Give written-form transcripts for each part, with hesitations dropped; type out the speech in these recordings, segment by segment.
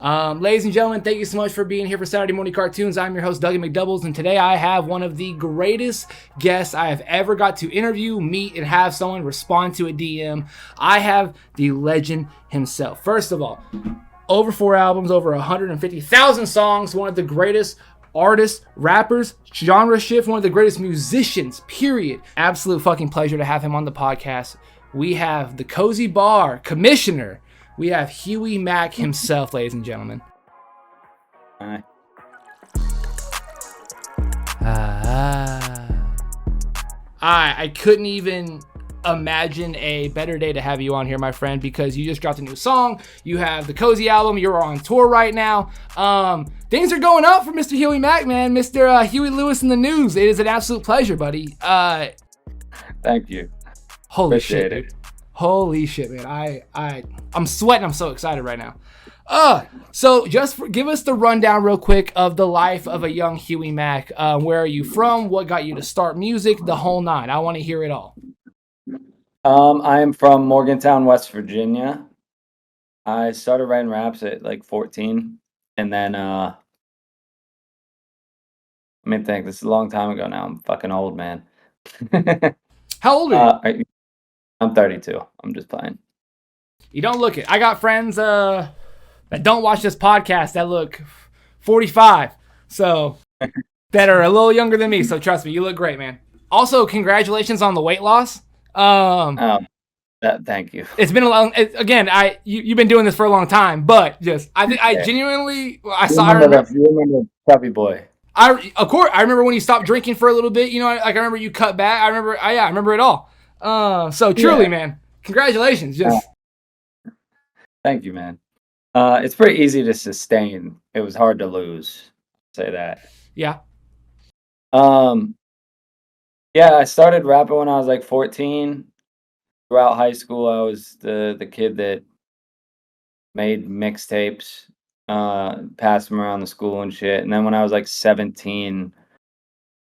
Ladies and gentlemen, thank you so much for being here for Saturday Morning Cartoons. I'm your host, Dougie McDoubles, and today I have one of the greatest guests I have ever got to interview, meet, and have someone respond to a DM. I have the legend himself. First of all, over 4 albums, over 150,000 songs, one of the greatest artists, rappers, genre shift, one of the greatest musicians, period. Absolute fucking pleasure to have him on the podcast. We have the Cozy Bar Commissioner. We have Huey Mack himself, ladies and gentlemen. Hi. I couldn't even imagine a better day to have you on here, my friend, because you just dropped a new song. You have the Cozy album. You're on tour right now. Things are going up for Mr. Huey Mack, man. Mr. Huey Lewis in the news. It is an absolute pleasure, buddy. Thank you. Holy Appreciate shit, it. dude. Holy shit, man. I'm sweating. I'm so excited right now. So give us the rundown real quick of the life of a young Huey Mack. Where are you from? What got you to start music? The whole nine. I want to hear it all. I am from Morgantown, West Virginia. I started writing raps at like 14, and then let me think. This is a long time ago now. I'm fucking old, man. How old are you? I'm 32. I'm just playing. You don't look it. I got friends that don't watch this podcast that look 45, so that are a little younger than me. So trust me, you look great, man. Also, congratulations on the weight loss. Thank you. It's been a long. You've been doing this for a long time, but I genuinely saw. You remember Chubby Boy. Of course, I remember when you stopped drinking for a little bit. You know, I remember you cut back. I remember it all. So truly, man, congratulations. Thank you, man. It's pretty easy to sustain. It was hard to lose. I'll say that. Yeah. Yeah, I started rapping when I was like 14. Throughout high school, I was the kid that made mixtapes, passed them around the school and shit. And then when I was like 17,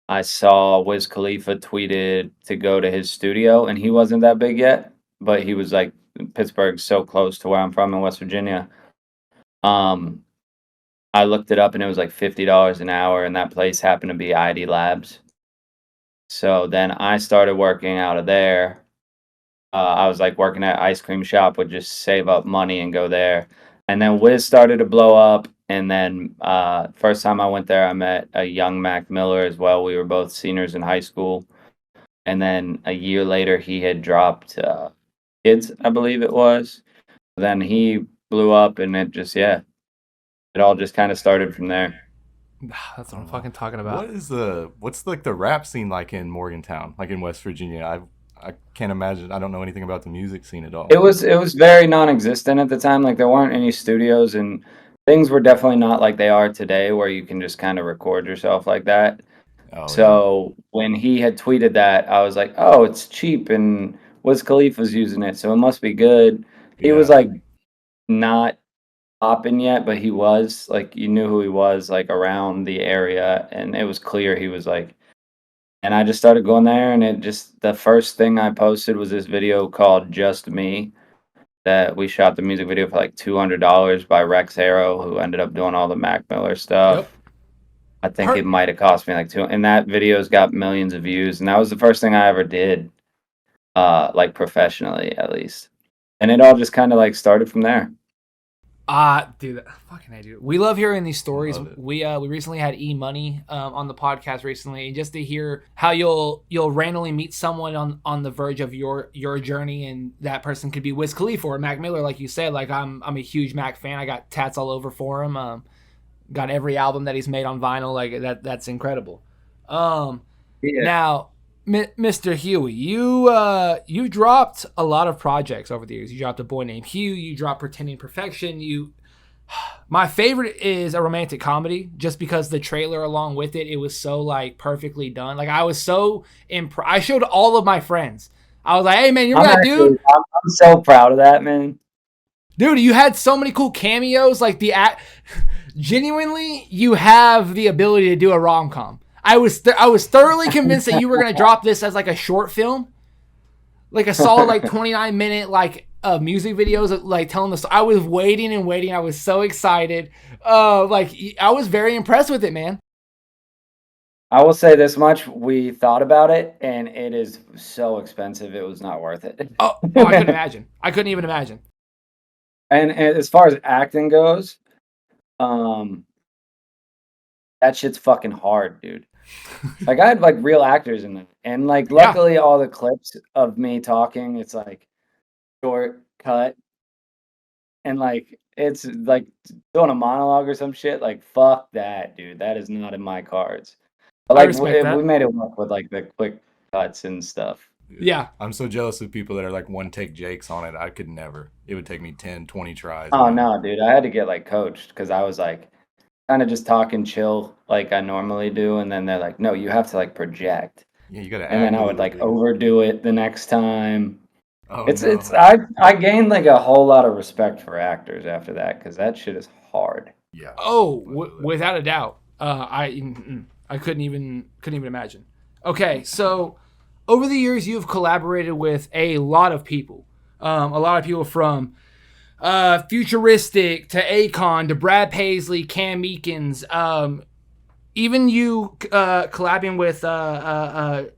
I saw Wiz Khalifa tweeted to go to his studio, and he wasn't that big yet, but he was like, Pittsburgh's so close to where I'm from in West Virginia. I looked it up, and it was like $50 an hour, and that place happened to be ID Labs. So then I started working out of there. I was like working at ice cream shop, would just save up money and go there. And then Wiz started to blow up. And then first time I went there, I met a young Mac Miller as well. We were both seniors in high school. And then a year later, he had dropped Kids, I believe it was. Then he blew up, and it all just kind of started from there. That's what I'm fucking talking about. What's like the rap scene like in Morgantown, like in West Virginia? I can't imagine. I don't know anything about the music scene at all. It was very non-existent at the time. Like there weren't any studios, and things were definitely not like they are today, where you can just kind of record yourself like that. So when he had tweeted that, I was like, oh, it's cheap, and Wiz Khalifa's using it, so it must be good. He was like not popping yet, but he was like, you knew who he was like around the area, and it was clear he was like. And I just started going there, and the first thing I posted was this video called Just Me that we shot the music video for like $200 by Rex Harrow, who ended up doing all the Mac Miller stuff. Yep. I think it might have cost me like and that video's got millions of views, and that was the first thing I ever did, like professionally at least. And it all just kind of like started from there. Dude, fucking I do. We love hearing these stories. We recently had E-Money on the podcast recently, just to hear how you'll randomly meet someone on the verge of your journey, and that person could be Wiz Khalifa or Mac Miller, like you said. Like I'm a huge Mac fan. I got tats all over for him. Got every album that he's made on vinyl. Like that's incredible. Now, Mr. Huey, you dropped a lot of projects over the years. You dropped A Boy Named Hugh. You dropped Pretending Perfection. My favorite is a romantic comedy, just because the trailer along with it was so like perfectly done. Like I was so I showed all of my friends. I was like, "Hey man, you're that dude." I'm so proud of that, man. Dude, you had so many cool cameos. Like genuinely, you have the ability to do a rom-com. I was thoroughly convinced that you were going to drop this as like a short film, like a solid like 29-minute like music videos, like telling the story. I was waiting and waiting. I was so excited. Like I was very impressed with it, man. I will say this much: we thought about it, and it is so expensive. It was not worth it. Oh, I couldn't imagine. I couldn't even imagine. And as far as acting goes, that shit's fucking hard, dude. Like I had like real actors in it, and like luckily all the clips of me talking, it's like short cut, and like it's like doing a monologue or some shit. Like fuck that, dude. That is not in my cards. But like we made it work with like the quick cuts and stuff. Yeah. I'm so jealous of people that are like one take Jakes on it. I could never. It would take me 10, 20 tries. Oh no, dude. I had to get like coached because I was like kind of just talking chill like I normally do, and then they're like, no, you have to like project. Yeah, you gotta and then I would like overdo it the next time. Oh, it's I gained like a whole lot of respect for actors after that because that shit is hard. Yeah. Oh, without a doubt. I couldn't even imagine. Okay, so over the years you've collaborated with a lot of people. A lot of people from Futuristic to Akon to Brad Paisley, Cam Meekins, even you collabing with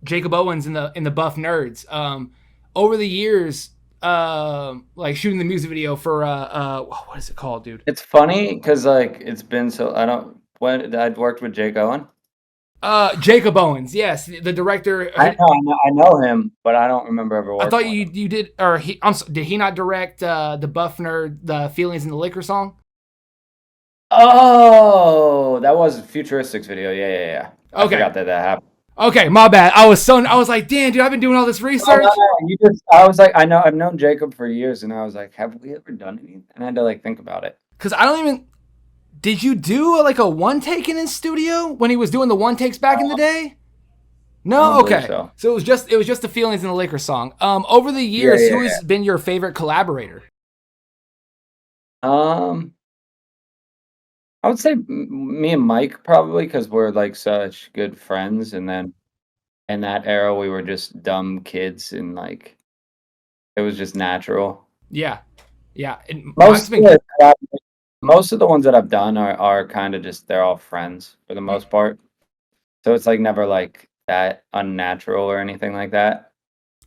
Jacob Owens in the Buff Nerds. Over the years, like shooting the music video for what is it called, dude? It's funny because like it's been so I'd worked with Jake Owen. Jacob Owens, yes, the director. I know him, but I don't remember ever working. I thought you did, or did he not direct the Buff Nerd, the Feelings in the Liquor song? Oh, that was a Futuristics video. Yeah. I forgot that happened. Okay, my bad. I was like, damn, dude, I've been doing all this research. I was like, I've known Jacob for years, and I was like, have we ever done anything? And I had to like think about it. Because I don't even. Did you do like a one take in his studio when he was doing the one takes back in the day? No, okay. So it was just the Feelings in the Liquor song. Over the years, who has been your favorite collaborator? I would say me and Mike probably because we're like such good friends, and then in that era we were just dumb kids and like it was just natural. Yeah. And most of the ones that I've done are kind of just they're all friends for the most part, so it's like never like that unnatural or anything like that.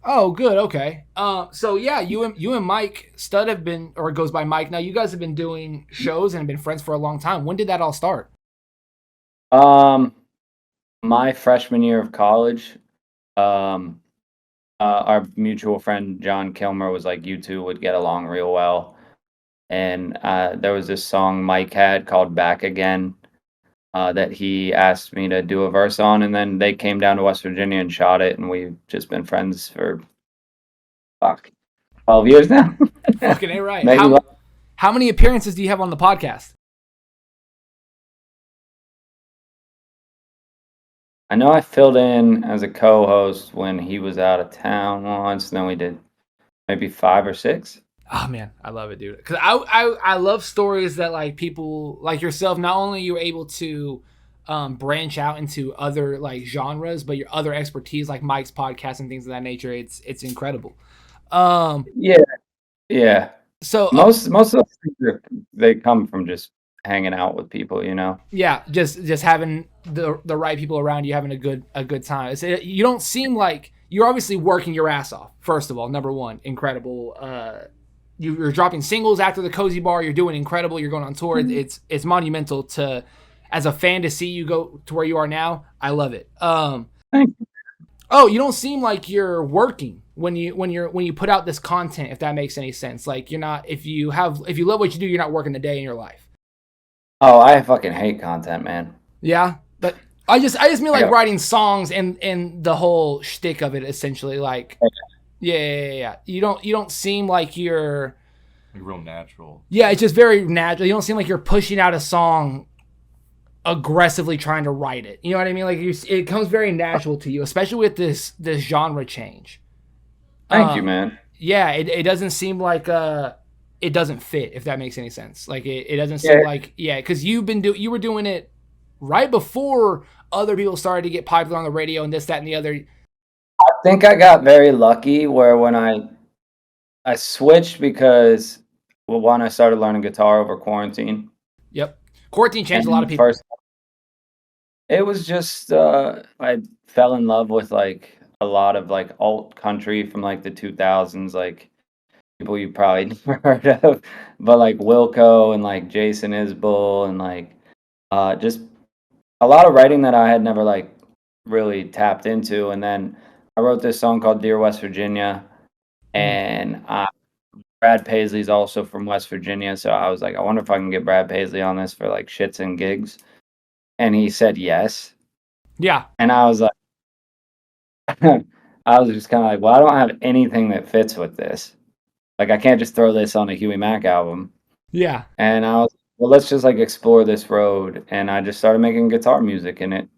Oh, good. Okay. So yeah, you and Mike Stud have been, or it goes by Mike now. You guys have been doing shows and have been friends for a long time. When did that all start? My freshman year of college. Our mutual friend John Kilmer was like, you two would get along real well. And there was this song Mike had called Back Again that he asked me to do a verse on. And then they came down to West Virginia and shot it. And we've just been friends for 12 years now. Fucking A right. How many appearances do you have on the podcast? I know I filled in as a co-host when he was out of town once. And then we did maybe 5 or 6. Oh man, I love it, dude. Because I love stories that like people like yourself. Not only you're able to branch out into other like genres, but your other expertise, like Mike's podcast and things of that nature. It's incredible. Yeah. So most of those things they come from just hanging out with people, you know. Yeah, just having the right people around you, having a good time. You don't seem like you're obviously working your ass off. First of all, number one, incredible. You're dropping singles after the Cozy Bar. You're doing incredible. You're going on tour. Mm-hmm. It's monumental to, as a fan, to see you go to where you are now. I love it. Thank you. Oh, you don't seem like you're working when you put out this content. If that makes any sense, like you're not. If you love what you do, you're not working a day in your life. Oh, I fucking hate content, man. Yeah, but I just mean like writing songs and the whole shtick of it, essentially. Like. Yeah. You don't seem like you're like real natural. Yeah, it's just very natural. You don't seem like you're pushing out a song aggressively trying to write it. You know what I mean? Like it comes very natural to you, especially with this genre change. Thank you, man. Yeah, it doesn't seem like it doesn't fit, if that makes any sense. Like it doesn't seem like because you were doing it right before other people started to get popular on the radio and this, that, and the other. I think I got very lucky where when I I switched because, well, one, I started learning guitar over quarantine. Yep. Quarantine changed a lot of people. First, it was just I fell in love with like a lot of like alt country from like the 2000s, like people you probably never heard of, but like Wilco and like Jason Isbell and like just a lot of writing that I had never like really tapped into. And then I wrote this song called Dear West Virginia, and Brad Paisley's also from West Virginia, so I was like, I wonder if I can get Brad Paisley on this for like shits and gigs, and he said yes. Yeah. And I was like, I was just kind of like, well, I don't have anything that fits with this. Like, I can't just throw this on a Huey Mack album. Yeah. And I was, well, let's just like explore this road. And I just started making guitar music, and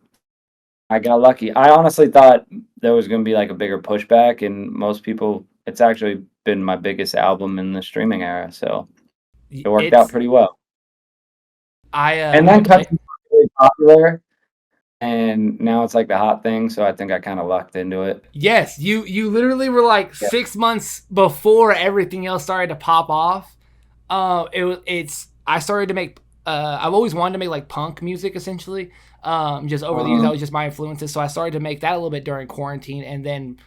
I got lucky. I honestly thought there was going to be like a bigger pushback, and most people, it's actually been my biggest album in the streaming era. So it worked out pretty well. And then country's really popular, and now it's like the hot thing. So I think I kind of lucked into it. Yes, you literally were like 6 months before everything else started to pop off. I started to make. I've always wanted to make like punk music, essentially. Just over the years, that was just my influences. So I started to make that a little bit during quarantine, and then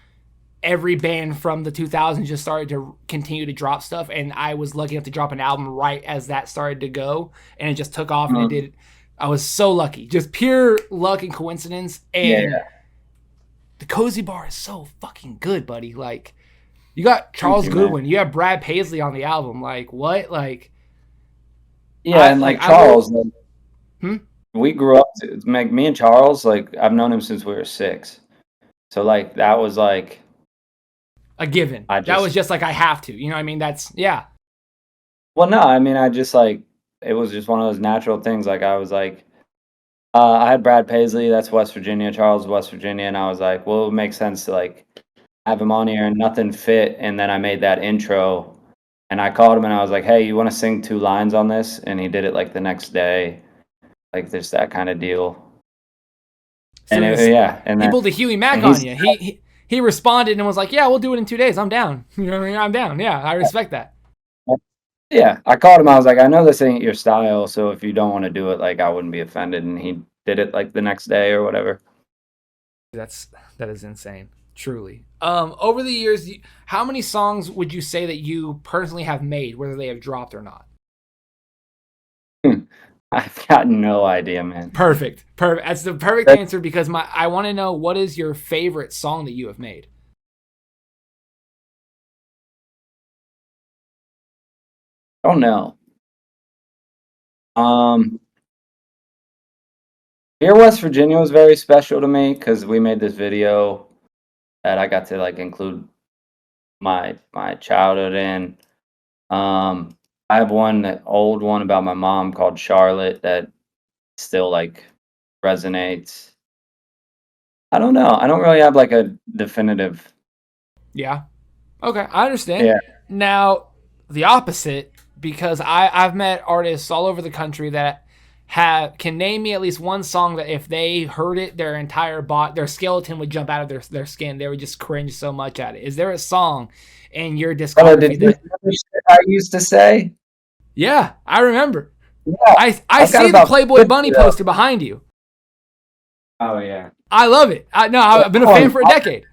every band from the 2000s just started to continue to drop stuff, and I was lucky enough to drop an album right as that started to go, and it just took off, and it did. I was so lucky, just pure luck and coincidence. And the Cozy Bar is so fucking good, buddy. Like, you got Charles Goodwin, you have Brad Paisley on the album. Like, what? Like, and Charles. We grew up, like, me and Charles, like, I've known him since we were 6. So, like, that was, like... a given. That was just, like, I have to. You know what I mean? That's, yeah. Well, no, I mean, I just, like, it was just one of those natural things. Like, I was, like... I had Brad Paisley, that's West Virginia, Charles, West Virginia, and I was, like, well, it makes sense to, like, have him on here, and nothing fit, and then I made that intro, and I called him, and I was like, hey, you want to sing 2 lines on this? And he did it, like, the next day. Like, there's that kind of deal. So and and he pulled a Huey Mack on you. He responded and was like, yeah, we'll do it in 2 days. I'm down. You know what I mean? I'm down. Yeah, I respect that. Yeah, I called him. I was like, I know this ain't your style, so if you don't want to do it, like, I wouldn't be offended. And he did it, like, the next day or whatever. That is insane. Truly. Over the years, how many songs would you say that you personally have made, whether they have dropped or not? I've got no idea, man. Perfect. That's the perfect answer, because I want to know, what is your favorite song that you have made? I don't know. Here, West Virginia was very special to me because we made this video that I got to like include my childhood in. I have one old one about my mom called Charlotte that still like resonates. I don't know. I don't really have like a definitive. Yeah. Okay, I understand. Yeah. Now, the opposite, because I've met artists all over the country that can name me at least one song that if they heard it, their skeleton would jump out of their skin. They would just cringe so much at it. Is there a song in your discography that I used to say? Yeah, I remember. Yeah, I see the Playboy Bunny poster behind you. Oh yeah, I love it. I've been a fan for a decade.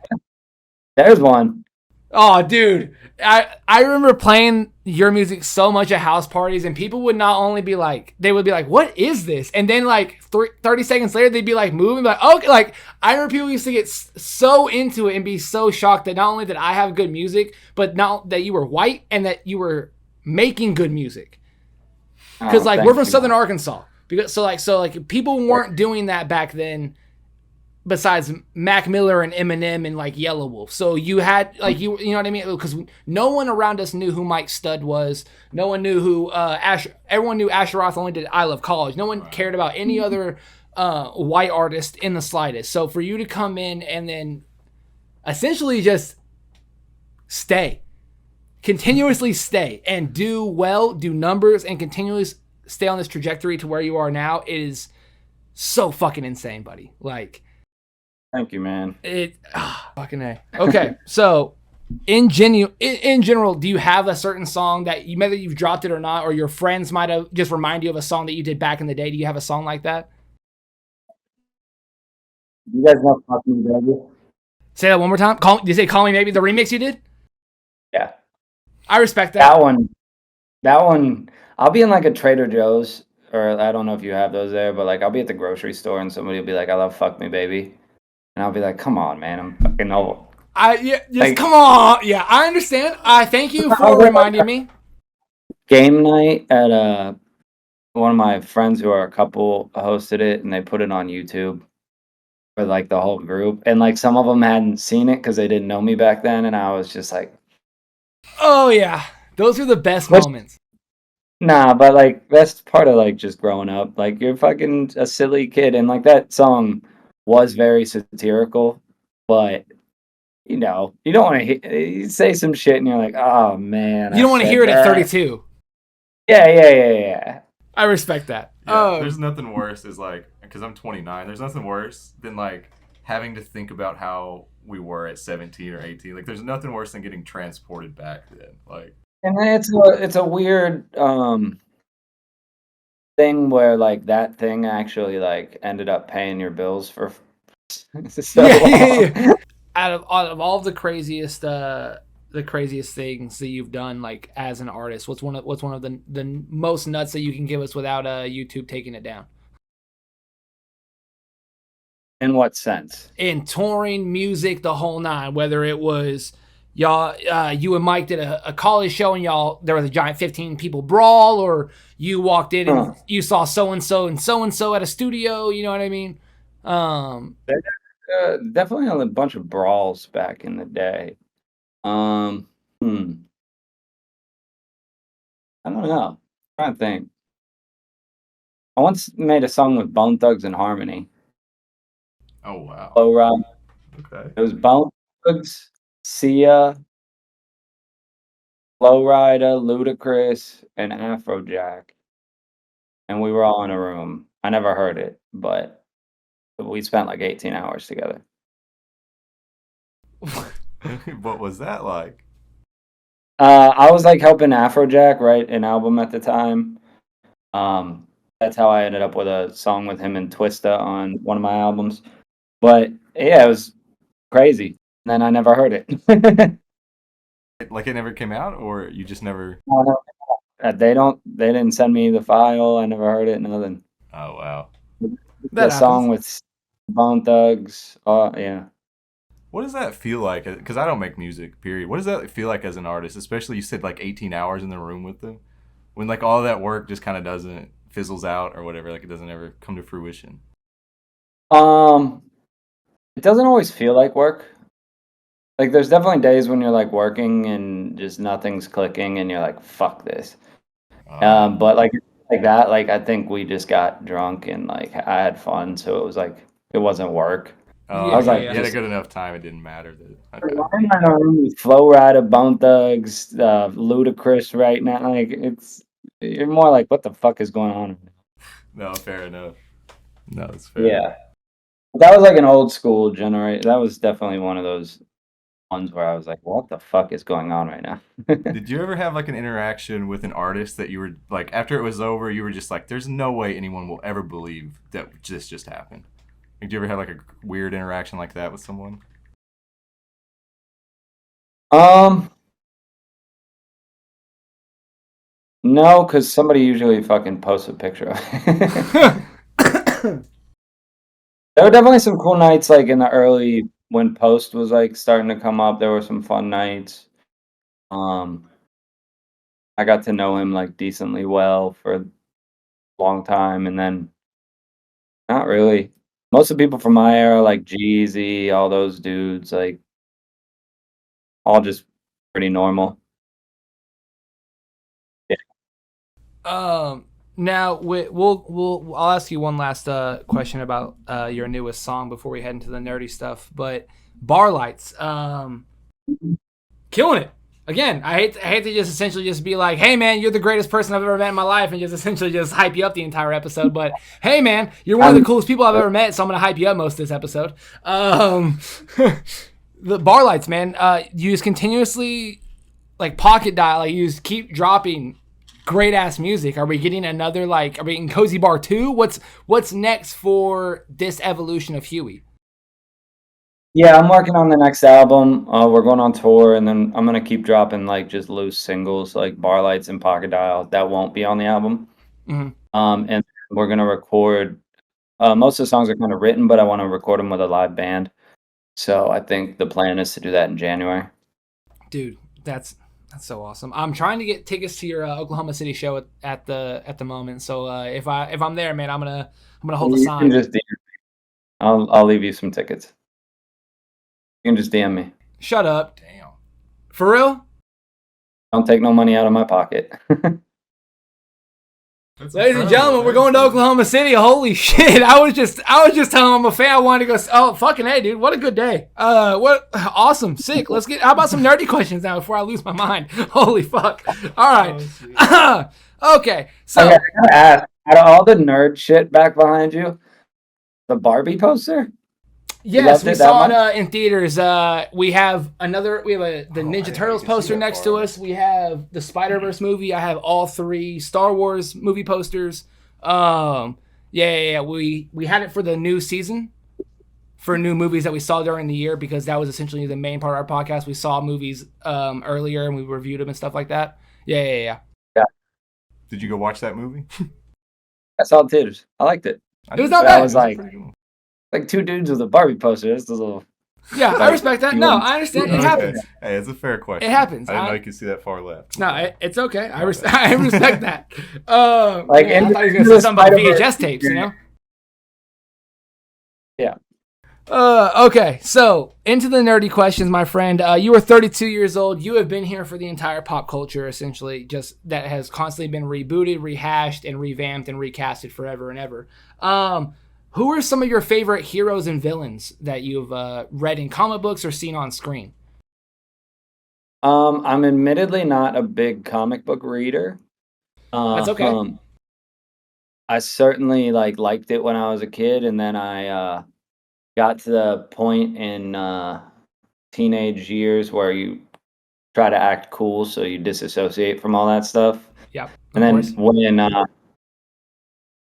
There's one. Oh, dude. I remember playing your music so much at house parties, and people would not only be like, they would be like, what is this? And then like 30 seconds later, they'd be like moving, like, okay. Like, I remember people used to get so into it and be so shocked that not only did I have good music, but not that you were white and that you were making good music. Because like, we're from Southern Arkansas. So people weren't doing that back then, besides Mac Miller and Eminem and like Yellow Wolf. So you had like, you know what I mean? Because no one around us knew who Mike Stud was. No one knew who everyone knew Asher Roth only did I Love College. No one cared about any other white artist in the slightest. So for you to come in and then essentially just continuously stay and do well, do numbers, and continually stay on this trajectory to where you are now, it is so fucking insane, buddy. Like, thank you, man. Fucking A. Okay, so in general, do you have a certain song that you, whether you've dropped it or not, or your friends might have just remind you of a song that you did back in the day? Do you have a song like that? You guys know "Fuck Me, Baby"? Say that one more time. Did you say "Call Me Maybe"? The remix you did? Yeah, I respect that. that one. That one. I'll be in like a Trader Joe's, or I don't know if you have those there, but like I'll be at the grocery store and somebody will be like, "I love Fuck Me, Baby," and I'll be like, "Come on, man, I'm fucking old." Just come on. Yeah, I understand. I thank you for reminding me. Game night at one of my friends who are a couple hosted it, and they put it on YouTube for like the whole group, and like some of them hadn't seen it because they didn't know me back then, and I was just like, oh yeah, those are the best moments. nah, but like that's part of like just growing up. Like you're fucking a silly kid, and like that song was very satirical, but you know you don't want to you say some shit, and you're like, oh man, you don't want to hear it at 32. Yeah. I respect that. Yeah, there's nothing worse is like, because I'm 29, there's nothing worse than like having to think about how we were at 17 or 18. Like there's nothing worse than getting transported back then. Like, and it's a weird thing where like that thing actually like ended up paying your bills for so long. Out of all the craziest things that you've done like as an artist, what's one of the most nuts that you can give us without YouTube taking it down? In what sense? In touring, music, the whole nine. Whether it was y'all, you and Mike did a college show and y'all there was a giant 15 people brawl, or you walked in and you saw so and so at a studio. You know what I mean? Definitely a bunch of brawls back in the day. I don't know. I'm trying to think. I once made a song with Bone Thugs and Harmony. oh wow. Low Ride. Okay. It was Bone Thugs, Sia, Low Rider, Ludacris, and Afro Jack. And we were all in a room. I never heard it, but we spent like 18 hours together. What was that like? I was like helping Afro Jack write an album at the time. That's how I ended up with a song with him and Twista on one of my albums. But yeah, it was crazy. And then I never heard it. Like it never came out, or you just never? They didn't send me the file. I never heard it. Nothing. Oh wow. That song with Bone Thugs. Yeah. What does that feel like? Because I don't make music, period. What does that feel like as an artist? Especially you said like 18 hours in the room with them. When like all that work just kind of doesn't fizzles out or whatever, like it doesn't ever come to fruition. It doesn't always feel like work. Like there's definitely days when you're like working and just nothing's clicking and you're like, fuck this. But like that, like I think we just got drunk and like I had fun, so it was like it wasn't work. I was like, you had a good enough time, it didn't matter. Okay. I'm in a room with Flow Rider, Bone Thugs, Ludacris right now. Like you're more like, what the fuck is going on? No, fair enough. No, it's fair. Yeah, that was like an old school generation. That was definitely one of those ones where I was like, what the fuck is going on right now? Did you ever have like an interaction with an artist that you were like, after it was over, you were just like, there's no way anyone will ever believe that this just happened? Did you ever have like a weird interaction like that with someone? No, because somebody usually fucking posts a picture of it. There were definitely some cool nights like in the early when Post was like starting to come up. There were some fun nights. I got to know him like decently well for a long time, and then not really. Most of the people from my era, like Jeezy, all those dudes, like all just pretty normal. Now I'll ask you one last question about your newest song before we head into the nerdy stuff. But Bar Lights, killing it. Again, I hate to just essentially just be like, hey man, you're the greatest person I've ever met in my life, and just essentially just hype you up the entire episode. But hey man, you're one of the coolest people I've ever met, so I'm gonna hype you up most of this episode. The bar lights, man. You just continuously like pocket dial. Like, you just keep dropping great ass music. Are we getting another like? Are we getting Cozy Bar 2? What's next for this evolution of Huey? Yeah, I'm working on the next album. We're going on tour, and then I'm gonna keep dropping like just loose singles like Bar Lights and Pocket Dial that won't be on the album. Mm-hmm. And we're gonna record. Most of the songs are kind of written, but I want to record them with a live band. So I think the plan is to do that in January. Dude, that's so awesome. I'm trying to get tickets to your Oklahoma City show at the moment. So if I'm there, man, I'm gonna hold the sign. I'll leave you some tickets. You can just DM me. Shut up. Damn. For real? Don't take no money out of my pocket. Ladies and gentlemen, we're going to Oklahoma City. Holy shit. I was just telling him I'm a fan. I wanted to go. Oh, fucking hey, dude. What a good day. What awesome. Sick. How about some nerdy questions now before I lose my mind? Holy fuck. All right. Okay. So okay, I gotta ask, out of all the nerd shit back behind you, the Barbie poster? Yes, we saw it in theaters. We have the Ninja Turtles poster next to us. We have the Spider-Verse movie. I have all 3 Star Wars movie posters. Yeah. We had it for the new season, for new movies that we saw during the year, because that was essentially the main part of our podcast. We saw movies earlier and we reviewed them and stuff like that. Yeah. Did you go watch that movie? I saw it in theaters. I liked it. It was not bad. I was like 2 dudes with a Barbie poster. It's a little. Yeah, I respect that. No, I understand. It happens. Hey, it's a fair question. It happens. I didn't know you could see that far left. No, it's okay. I respect that. Like, I thought he was going to say something about VHS tapes, you know? Yeah. Okay, so into the nerdy questions, my friend. You are 32 years old. You have been here for the entire pop culture, essentially, just that has constantly been rebooted, rehashed, and revamped and recasted forever and ever. Who are some of your favorite heroes and villains that you've read in comic books or seen on screen? I'm admittedly not a big comic book reader. That's okay. I certainly liked it when I was a kid, and then I got to the point in teenage years where you try to act cool, so you disassociate from all that stuff. Yeah. And then when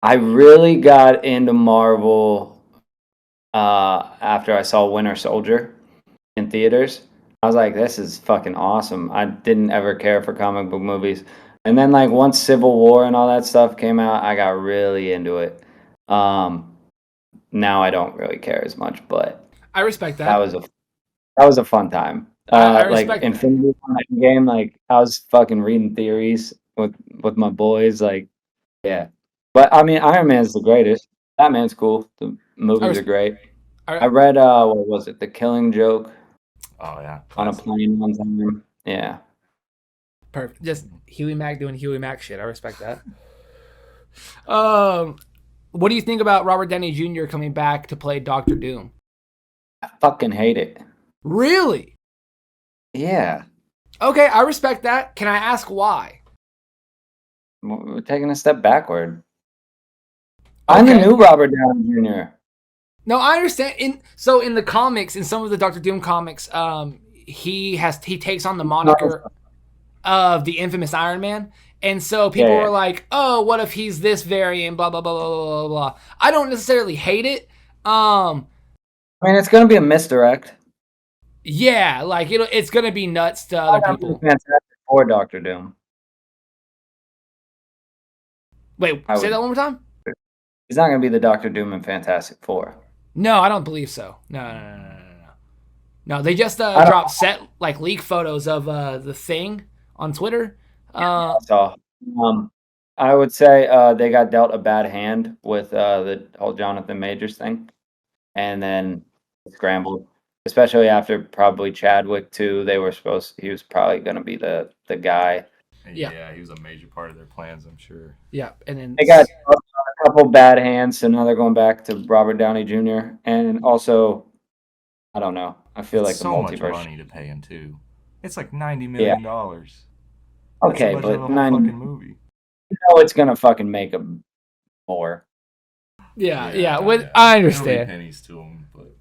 I really got into Marvel after I saw Winter Soldier in theaters. I was like, this is fucking awesome. I didn't ever care for comic book movies. And then once Civil War and all that stuff came out, I got really into it. Now I don't really care as much, but I respect that. That was a fun time. I respect Infinity game, I was fucking reading theories with my boys, yeah. But I mean, Iron Man's the greatest. Batman's cool. The movies are great. I read what was it? The Killing Joke. Oh yeah. On a plane one time. Yeah. Perfect. Just Huey Mack doing Huey Mack shit. I respect that. What do you think about Robert Downey Jr. coming back to play Doctor Doom? I fucking hate it. Really? Yeah. Okay, I respect that. Can I ask why? We're taking a step backward. I'm the new Robert Downey Jr. No, I understand. In the comics, in some of the Doctor Doom comics, he takes on the moniker of the infamous Iron Man. And so people were like, oh, what if he's this variant, blah, blah, blah, blah, blah, blah. I don't necessarily hate it. I mean, it's going to be a misdirect. Yeah, it's going to be nuts to other people. Fantastic Four Doctor Doom. Wait, say that one more time? He's not going to be the Doctor Doom in Fantastic Four. No, I don't believe so. No. No, they just dropped leak photos of the Thing on Twitter. I would say they got dealt a bad hand with the whole Jonathan Majors thing, and then scrambled. Especially after probably Chadwick too. He was probably going to be the guy. Yeah, he was a major part of their plans, I'm sure. Yeah, and then they got a couple bad hands, so now they're going back to Robert Downey Jr. And also, I don't know. I feel like so much money to pay him too. It's like $90 million. Okay, but fucking movie. You know it's gonna fucking make him more. Yeah. I understand. Pennies to him, but.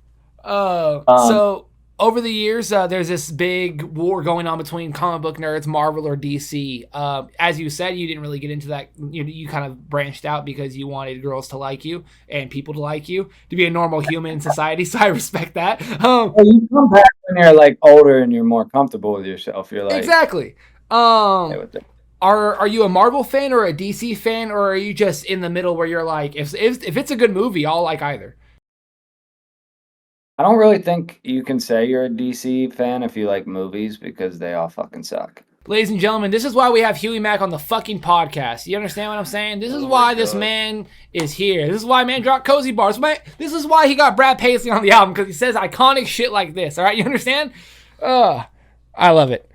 So over the years, there's this big war going on between comic book nerds, Marvel or DC. As you said, you didn't really get into that. You kind of branched out because you wanted girls to like you and people to like you, to be a normal human in society. So I respect that. Well, you come back when you're like older and you're more comfortable with yourself. You're like exactly. Are you a Marvel fan or a DC fan, or are you just in the middle where you're like, if it's a good movie, I'll like either? I don't really think you can say you're a DC fan if you like movies because they all fucking suck. Ladies and gentlemen, this is why we have Huey Mack on the fucking podcast. You understand what I'm saying? This is why this man is here. This is why man dropped Cozy Bars. This is why he got Brad Paisley on the album, because he says iconic shit like this. All right, you understand? I love it.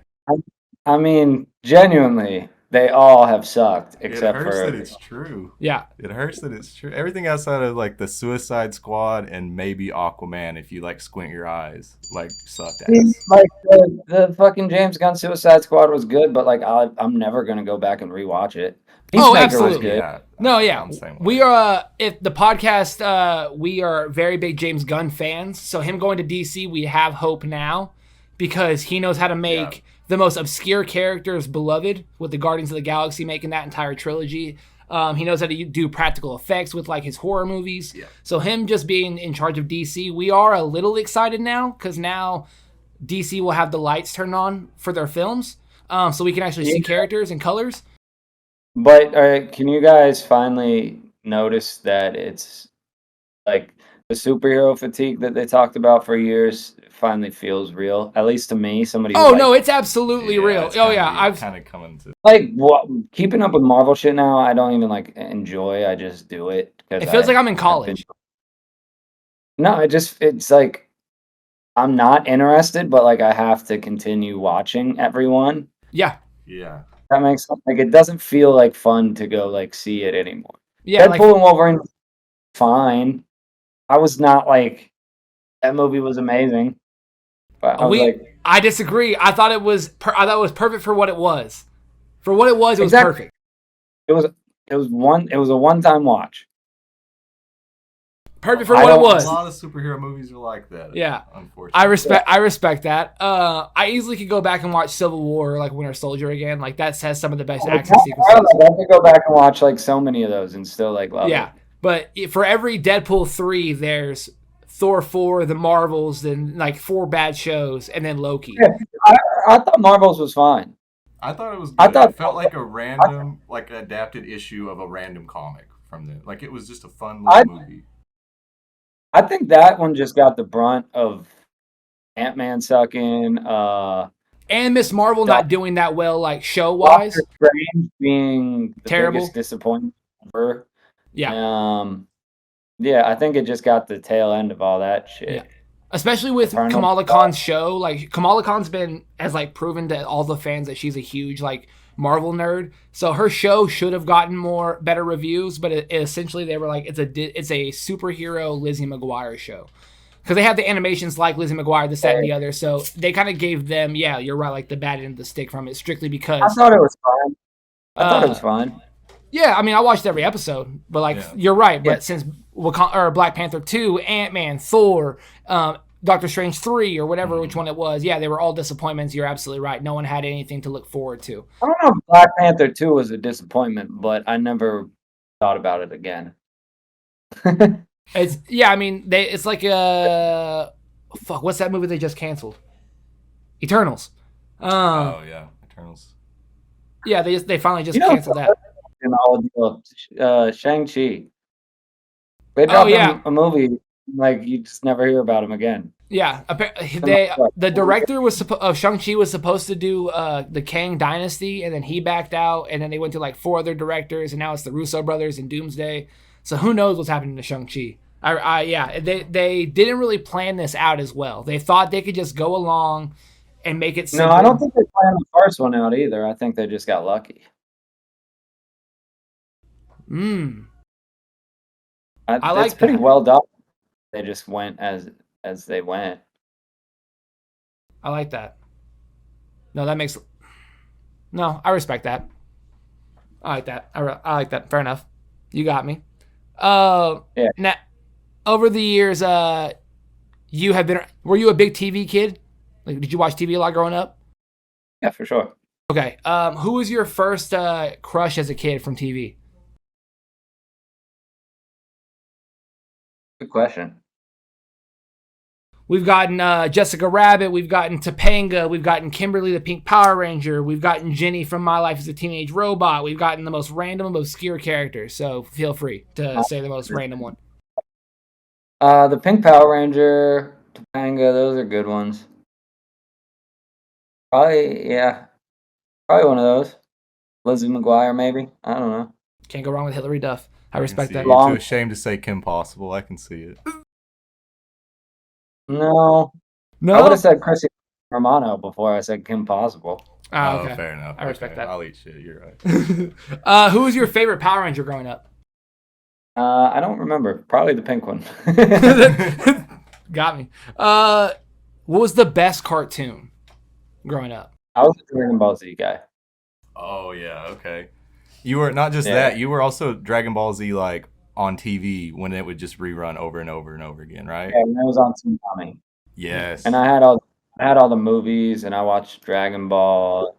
I mean, genuinely, they all have sucked except it hurts for that it's true. Yeah, it hurts that it's true. Everything outside of like the Suicide Squad and maybe Aquaman, if you like squint your eyes, like sucked ass. Like the fucking James Gunn Suicide Squad was good, but like I'm never gonna go back and rewatch it. Oh, absolutely. Was good. Yeah, no, yeah. We are if the podcast. We are very big James Gunn fans. So him going to DC, we have hope now because he knows how to make the most obscure characters beloved, with the Guardians of the Galaxy making that entire trilogy. He knows how to do practical effects with like his horror movies. Yeah. So him just being in charge of DC, we are a little excited now because now DC will have the lights turned on for their films, so we can actually see characters and colors. But can you guys finally notice that it's like the superhero fatigue that they talked about for years finally feels real, at least to me, somebody no, it's absolutely real. I've kind of coming to like keeping up with Marvel shit now. I don't even like enjoy. I just do it because it feels like I'm in college. No, it's like I'm not interested, but like I have to continue watching everyone. Yeah that makes sense. Like it doesn't feel like fun to go like see it anymore. Deadpool and Wolverine, fine. I was not like that movie was amazing. But I disagree. I thought it was perfect for what it was. For what it was, it was perfect. It was a one-time watch. Perfect for what it was. A lot of superhero movies are like that. Yeah, unfortunately. I respect that. I easily could go back and watch Civil War or like Winter Soldier again. Like that has some of the best action sequences. I could go back and watch like so many of those and still like love it. Yeah, but for every Deadpool 3, there's Thor 4, The Marvels, then like 4 bad shows, and then Loki. Yeah, I thought Marvels was fine. I thought it was good. It felt like a random, like adapted issue of a random comic from the, like it was just a fun little movie. I think that one just got the brunt of Ant-Man sucking, and Miss Marvel not doing that well, like show-wise. Doctor Strange being the terrible, biggest disappointment ever. Yeah. Yeah, I think it just got the tail end of all that shit. Yeah. Especially with Kamala Khan's show. Like, Kamala Khan's has like proven to all the fans that she's a huge like Marvel nerd. So her show should have gotten better reviews, but essentially they were like, it's a superhero Lizzie McGuire show. Because they have the animations like Lizzie McGuire, this, that, and the other. So they kind of gave them, yeah, you're right, like the bad end of the stick from it, strictly because... I thought it was fine. Yeah, I mean, I watched every episode, but like, you're right. But since Black Panther 2, Ant-Man, Thor, Doctor Strange 3, or whatever, which one it was, yeah, they were all disappointments. You're absolutely right. No one had anything to look forward to. I don't know if Black Panther 2 was a disappointment, but I never thought about it again. I mean, it's like what's that movie they just canceled? Eternals. Eternals. Yeah, they finally just canceled that. In all of Shang-Chi. They dropped a movie, like you just never hear about him again. Yeah, the director of Shang-Chi was supposed to do the Kang Dynasty, and then he backed out, and then they went to like 4 other directors, and now it's the Russo brothers and Doomsday. So who knows what's happening to Shang-Chi? They didn't really plan this out as well. They thought they could just go along and make it simple. No, I don't think they planned the first one out either. I think they just got lucky. I like it's pretty well done. They just went as they went. I like that. No, that makes... No, I respect that. I like that. I like that. Fair enough. You got me. Now, over the years, Were you a big TV kid? Like, did you watch TV a lot growing up? Yeah, for sure. Okay. Who was your first crush as a kid from TV? Good question. We've gotten Jessica Rabbit. We've gotten Topanga. We've gotten Kimberly the Pink Power Ranger. We've gotten Jenny from My Life as a Teenage Robot. We've gotten the most random, obscure characters. So feel free to say the most random one. The Pink Power Ranger, Topanga, those are good ones. Probably one of those. Lizzie McGuire, maybe. I don't know. Can't go wrong with Hillary Duff. I respect that. You're too ashamed to say Kim Possible. I can see it. No. No? I would have said Chrissy Romano before I said Kim Possible. Oh, okay. Fair enough. I respect that. I'll eat shit. You're right. Who was your favorite Power Ranger growing up? I don't remember. Probably the pink one. Got me. What was the best cartoon growing up? I was a Dragon Ball Z guy. Oh, yeah. Okay. You were not just that. You were also Dragon Ball Z, like, on TV when it would just rerun over and over and over again, right? Yeah, when it was on Tsunami. Yes. And I had all the movies, and I watched Dragon Ball.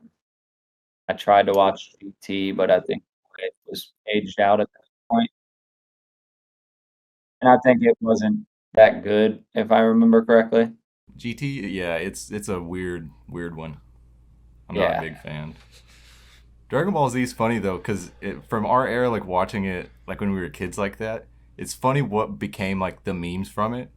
I tried to watch GT, but I think it was aged out at that point. And I think it wasn't that good, if I remember correctly. GT, yeah, it's a weird one. I'm not a big fan. Dragon Ball Z is funny though, because from our era, like watching it, like when we were kids like that, it's funny what became like the memes from it.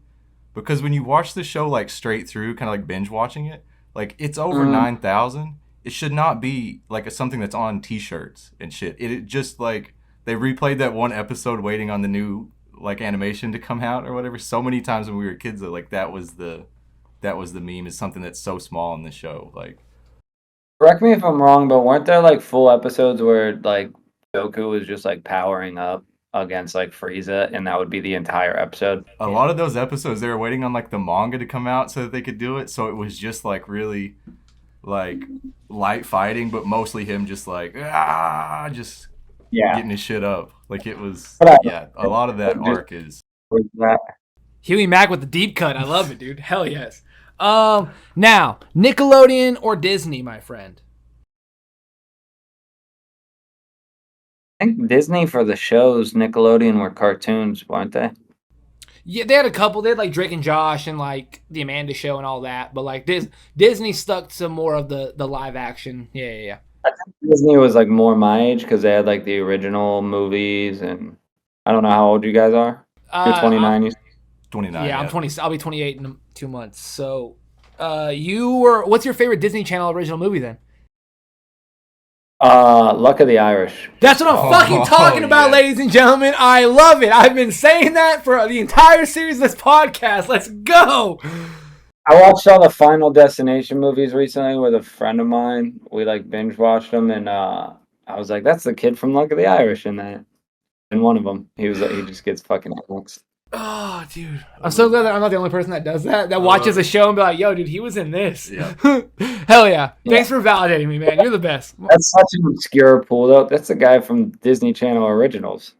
Because when you watch the show like straight through, kind of like binge watching it, like it's over 9,000. It should not be like something that's on T-shirts and shit. It just like they replayed that one episode waiting on the new like animation to come out or whatever so many times when we were kids that like that was the meme, is something that's so small in the show. Like, correct me if I'm wrong, but weren't there like full episodes where like Goku was just like powering up against like Frieza, and that would be the entire episode? A lot of those episodes, they were waiting on like the manga to come out so that they could do it. So it was just like really like light fighting, but mostly him just like getting his shit up. Like it was, a lot of that arc is. Huey Mack with the deep cut. I love it, dude. Hell yes. Now, Nickelodeon or Disney, my friend? I think Disney for the shows, Nickelodeon were cartoons, weren't they? Yeah, they had a couple. They had like Drake and Josh and like the Amanda Show and all that. But like Disney stuck to more of the live action. Yeah. I think Disney was like more my age because they had like the original movies, and I don't know how old you guys are. You're 29. 29. Yeah, I'm 20. I'll be 28 in 2 months. So, what's your favorite Disney Channel original movie then? Luck of the Irish. That's what I'm fucking talking about, ladies and gentlemen. I love it. I've been saying that for the entire series of this podcast. Let's go. I watched all the Final Destination movies recently with a friend of mine. We like binge watched them, and I was like, "That's the kid from Luck of the Irish." In that, and one of them, he was like, he just gets fucking hooked. Oh, dude. I'm so glad that I'm not the only person that does that. That watches a show and be like, yo, dude, he was in this. Yeah. Hell yeah. Thanks for validating me, man. You're the best. That's such an obscure pool, though. That's the guy from Disney Channel Originals.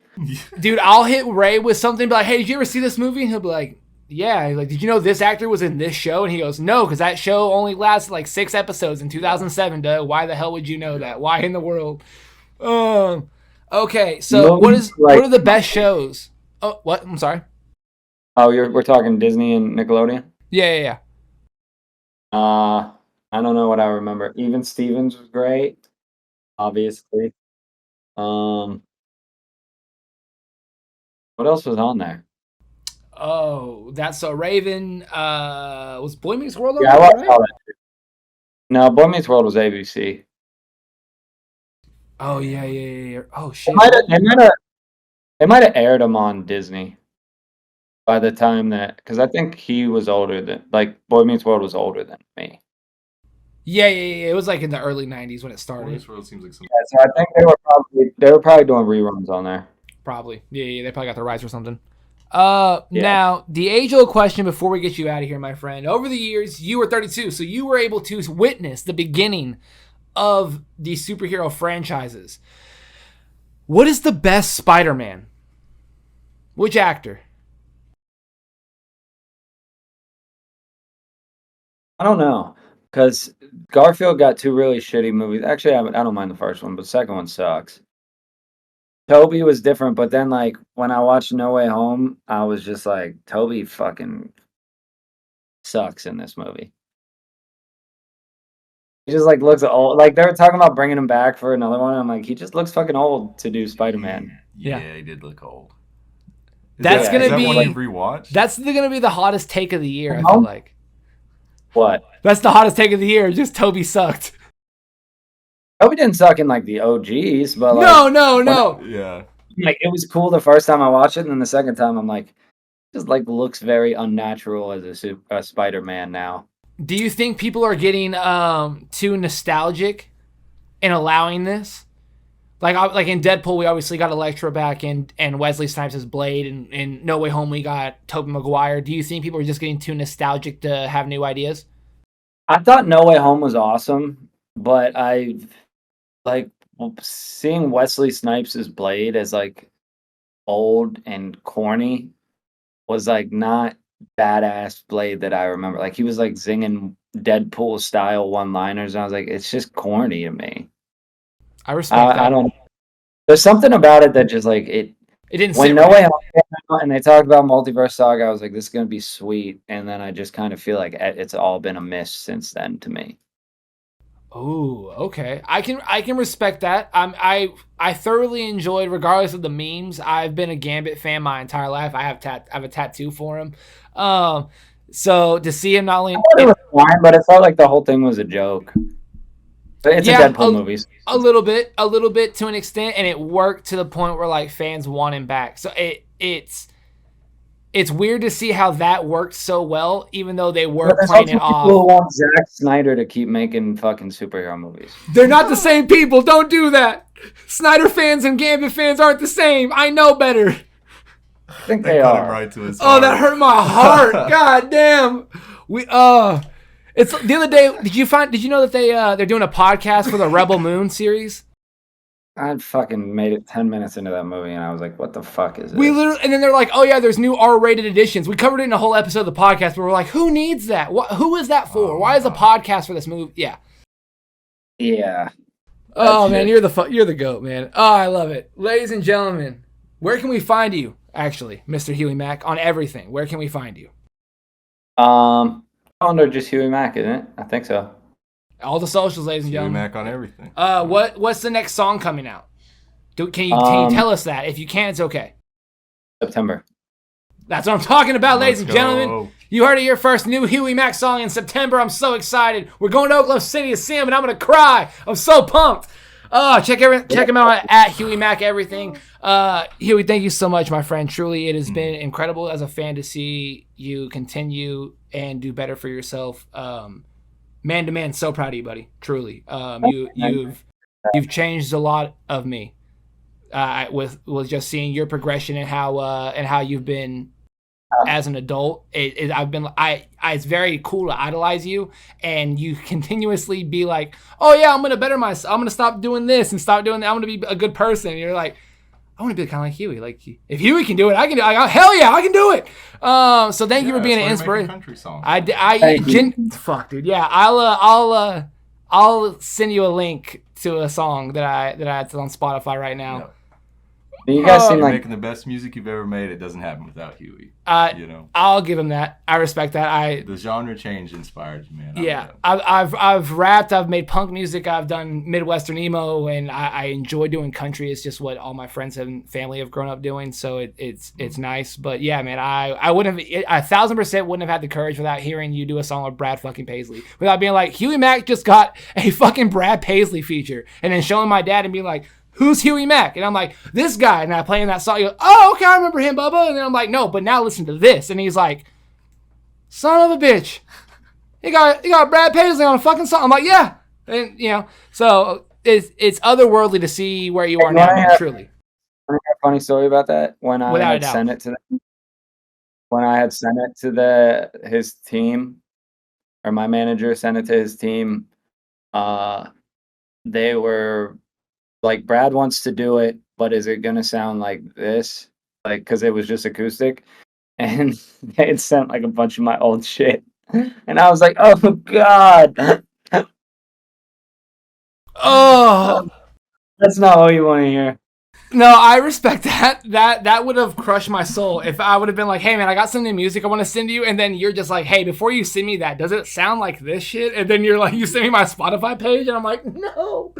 Dude, I'll hit Ray with something, be like, hey, did you ever see this movie? And he'll be like, yeah. He's like, did you know this actor was in this show? And he goes, no, because that show only lasted like 6 episodes in 2007, Doug. Why the hell would you know that? Why in the world? Okay, so what are the best shows? Oh, what? I'm sorry. Oh, we're talking Disney and Nickelodeon? Yeah. I don't know what I remember. Even Stevens was great, obviously. What else was on there? Oh, That's So Raven. Was Boy Meets World on there? I watched all that too. No, Boy Meets World was ABC. Oh, yeah. Oh, shit. They might have aired them on Disney. By the time because I think he was older than, like, Boy Meets World was older than me. Yeah. It was like in the early 90s when it started. Boy Meets World seems like something. Yeah, so I think they were probably doing reruns on there. Probably. Yeah, they probably got the rights or something. Now, the age-old question before we get you out of here, my friend. Over the years, you were 32, so you were able to witness the beginning of these superhero franchises. What is the best Spider-Man? Which actor? I don't know, because Garfield got two really shitty movies. Actually, I don't mind the first one, but the second one sucks. Tobey was different, but then like when I watched No Way Home, I was just like, Tobey fucking sucks in this movie. He just like looks old. Like they were talking about bringing him back for another one. I'm like, he just looks fucking old to do Spider-Man. Yeah, he did look old. That's gonna be one you rewatched? That's gonna be the hottest take of the year. I feel like. What? That's the hottest take of the year. Just Tobey sucked. Tobey didn't suck in like the OGs, but no. Yeah. Like it was cool the first time I watched it, and then the second time I'm like, just like looks very unnatural as a Spider-Man now. Do you think people are getting too nostalgic in allowing this? Like in Deadpool, we obviously got Elektra back, and Wesley Snipes as Blade, and in No Way Home we got Tobey Maguire. Do you think people are just getting too nostalgic to have new ideas? I thought No Way Home was awesome, but I like seeing Wesley Snipes as Blade as like old and corny was like not badass Blade that I remember. Like he was like zinging Deadpool style one-liners, and I was like, it's just corny to me. I respect that. I don't. There's something about it that just like it. It didn't. When No Way Home came out and they talked about Multiverse Saga, I was like, this is gonna be sweet, and then I just kind of feel like it's all been a miss since then to me. Oh, okay. I can respect that. I thoroughly enjoyed, regardless of the memes. I've been a Gambit fan my entire life. I have a tattoo for him. So to see him not only, it was fine, but it felt like the whole thing was a joke. It's a Deadpool movie. A little bit to an extent, and it worked to the point where like fans want him back. So it's weird to see how that worked so well, even though they were playing it off. People want Zack Snyder to keep making fucking superhero movies. They're not the same people. Don't do that. Snyder fans and Gambit fans aren't the same. I know better. I think they are. Right to his heart. That hurt my heart. God damn. It's the other day. Did you know that they're doing a podcast for the Rebel Moon series? I fucking made it 10 minutes into that movie, and I was like, what the fuck is this? And then they're like, oh yeah, there's new R-rated editions. We covered it in a whole episode of the podcast, but we're like, who needs that? Who is that for? Why is a podcast for this movie? Yeah. Yeah. Oh man, you're the GOAT, man. Oh, I love it. Ladies and gentlemen, where can we find you, actually, Mr. Huey Mack, on everything? Where can we find you? Under just Huey Mack, isn't it? I think so. All the socials, ladies and Huey gentlemen. Mack on everything. What's the next song coming out? Can you tell us that? If you can't, it's okay. September. That's what I'm talking about, ladies and gentlemen. You heard it here first. New Huey Mack song in September. I'm so excited. We're going to Oklahoma City to see him, and I'm going to cry. I'm so pumped. Check him out at Huey Mack Everything. Huey, thank you so much, my friend. Truly, it has been incredible as a fan to see you continue and do better for yourself. Man to man, so proud of you, buddy. Truly, you've changed a lot of me with just seeing your progression and how you've been as an adult. It's very cool to idolize you, and you continuously be like, oh yeah, I'm gonna better myself. I'm gonna stop doing this and stop doing that. I'm gonna be a good person. And you're like, I want to be kind of like Huey. Like if Huey can do it, I can do it. Hell yeah, I can do it. So thank you for being an inspiration. Country song. Fuck, dude. Yeah, I'll send you a link to a song that I had on Spotify right now. Yep. You guys seem like making the best music you've ever made. It doesn't happen without Huey. I'll give him that. I respect that. The genre change inspired you, man. Yeah, I've rapped. I've made punk music. I've done Midwestern emo, and I enjoy doing country. It's just what all my friends and family have grown up doing. So it's nice. But yeah, man, I wouldn't have 1,000% wouldn't have had the courage without hearing you do a song with Brad fucking Paisley. Without being like, Huey Mack just got a fucking Brad Paisley feature, and then showing my dad and being like, who's Huey Mack? And I'm like, this guy. And I play in that song. You go, oh, okay, I remember him, Bubba. And then I'm like, no, but now listen to this. And he's like, son of a bitch. He got Brad Paisley on a fucking song. I'm like, yeah. And, so it's otherworldly to see where you are now, man, truly. I have a funny story about that. When I had sent it to them, when I had sent it to his team, or my manager sent it to his team, they were like, Brad wants to do it, but is it gonna sound like this? Like, because it was just acoustic, and they had sent like a bunch of my old shit, And I was like, oh God. Oh, That's not what you want to hear. no, I respect that. That would have crushed my soul if I would have been like, hey man, I got some new music I want to send you, and then you're just like, hey, before you send me that, does it sound like this shit? And then you're like, you send me my Spotify page, and I'm like, no.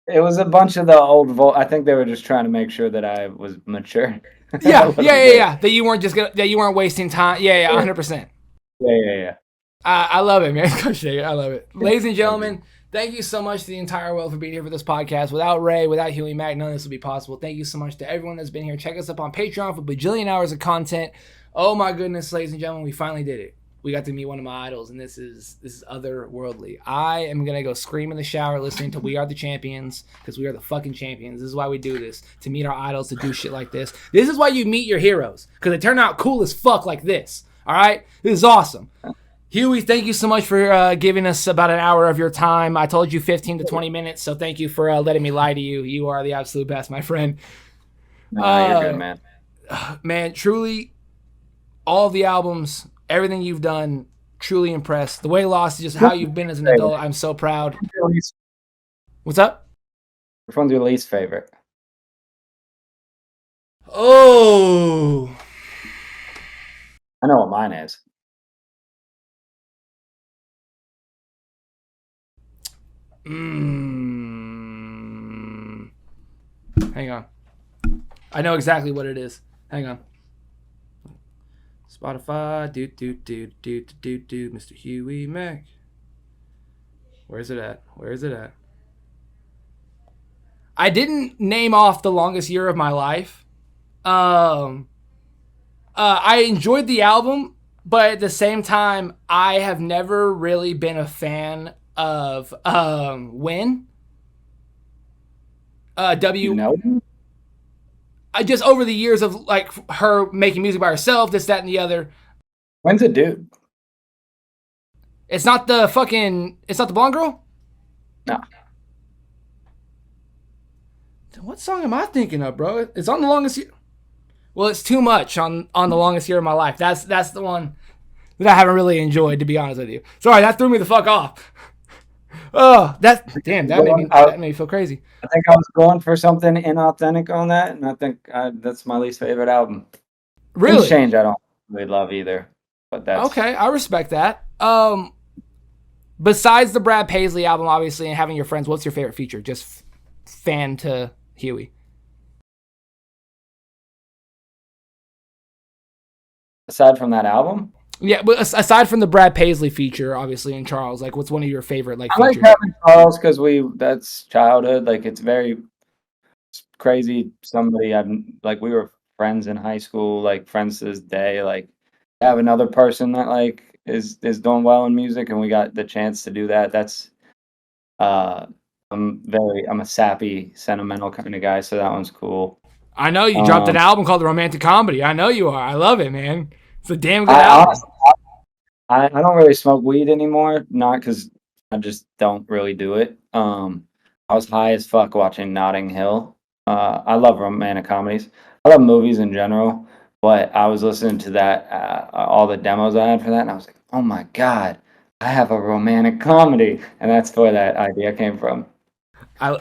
It was a bunch of the old I think they were just trying to make sure that I was mature. Yeah. That you weren't that you weren't wasting time. Yeah, 100%. Yeah. I love it, man. I love it. Ladies and gentlemen, thank you so much to the entire world for being here for this podcast. Without Ray, without Huey Mack, none of this would be possible. Thank you so much to everyone that's been here. Check us up on Patreon for a bajillion hours of content. Oh my goodness, ladies and gentlemen, we finally did it. We got to meet one of my idols, and this is otherworldly. I am gonna go scream in the shower listening to "We Are the Champions" because we are the fucking champions. This is why we do this, to meet our idols, to do shit like this. This is why you meet your heroes, because they turn out cool as fuck like this. All right, this is awesome. Huey, thank you so much for giving us about an hour of your time. I told you 15 to 20 minutes, so thank you for letting me lie to you. You are the absolute best, my friend. No, you're good, man. Man, truly, all of the albums, everything you've done, truly impressed. The way Lost is just how you've been as an adult. I'm so proud. What's up? Which one's your least favorite? Oh. I know what mine is. Hang on. I know exactly what it is. Hang on. Spotify, Mr. Huey Mack. Where's it at? I didn't name off The Longest Year of My Life. I enjoyed the album, but at the same time, I have never really been a fan of When. I just over the years of like her making music by herself, this, that, and the other. When's a dude? It's not the blonde girl? No. What song am I thinking of, bro? It's on The Longest Year. Well, it's Too Much on The Longest Year of My Life. That's the one that I haven't really enjoyed, to be honest with you. Sorry, that threw me the fuck off. Oh, that made me feel crazy. I think I was going for something inauthentic on that, and I think that's my least favorite album. Really? Things Change, I don't really love either, but that's okay. I respect that. Besides the Brad Paisley album, obviously, and Having Your Friends, what's your favorite feature? Just fan to Huey. Aside from that album. Yeah, but aside from the Brad Paisley feature, obviously, and Charles, like, what's one of your favorite I features? like having Charles because that's childhood. Like, it's very crazy. Somebody we were friends in high school, like friends to this day. Like, have another person that like is doing well in music, and we got the chance to do that. That's I'm a sappy, sentimental kind of guy, so that one's cool. I know you dropped an album called The Romantic Comedy. I know you are. I love it, man. It's a damn good album. I don't really smoke weed anymore, not because I just don't really do it. I was high as fuck watching Notting Hill. I love romantic comedies. I love movies in general, but I was listening to that, all the demos I had for that, and I was like, oh my God, I have a romantic comedy. And that's where that idea came from.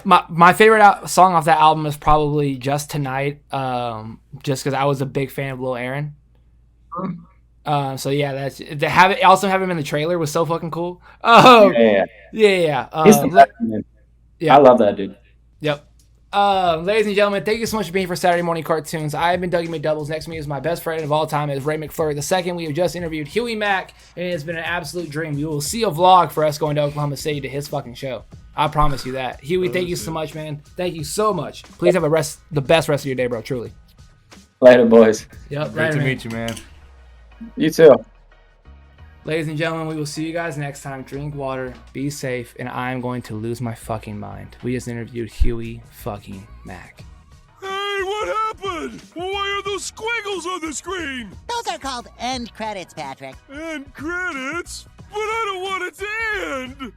My favorite song off that album is probably Just Tonight, just because I was a big fan of Lil Aaron. So yeah, that's also have him in the trailer was so fucking cool. Yeah. He's the best, man. Yeah, I love that dude. Yep. Ladies and gentlemen, thank you so much for being here for Saturday Morning Cartoons. I have been Dougie McDoubles. Next to me is my best friend of all time, is Ray McFlurry II. We have just interviewed Huey Mack, and it has been an absolute dream. You will see a vlog for us going to Oklahoma City to his fucking show. I promise you that. Huey, thank you so much, man. Thank you so much. Please have the best rest of your day, bro. Truly. Later, boys. Yep. Great to meet you, man. You too. Ladies and gentlemen, we will see you guys next time. Drink water, be safe, and I'm going to lose my fucking mind. We just interviewed Huey fucking Mack. Hey, what happened? Why are those squiggles on the screen? Those are called end credits, Patrick. End credits? But I don't want it to end!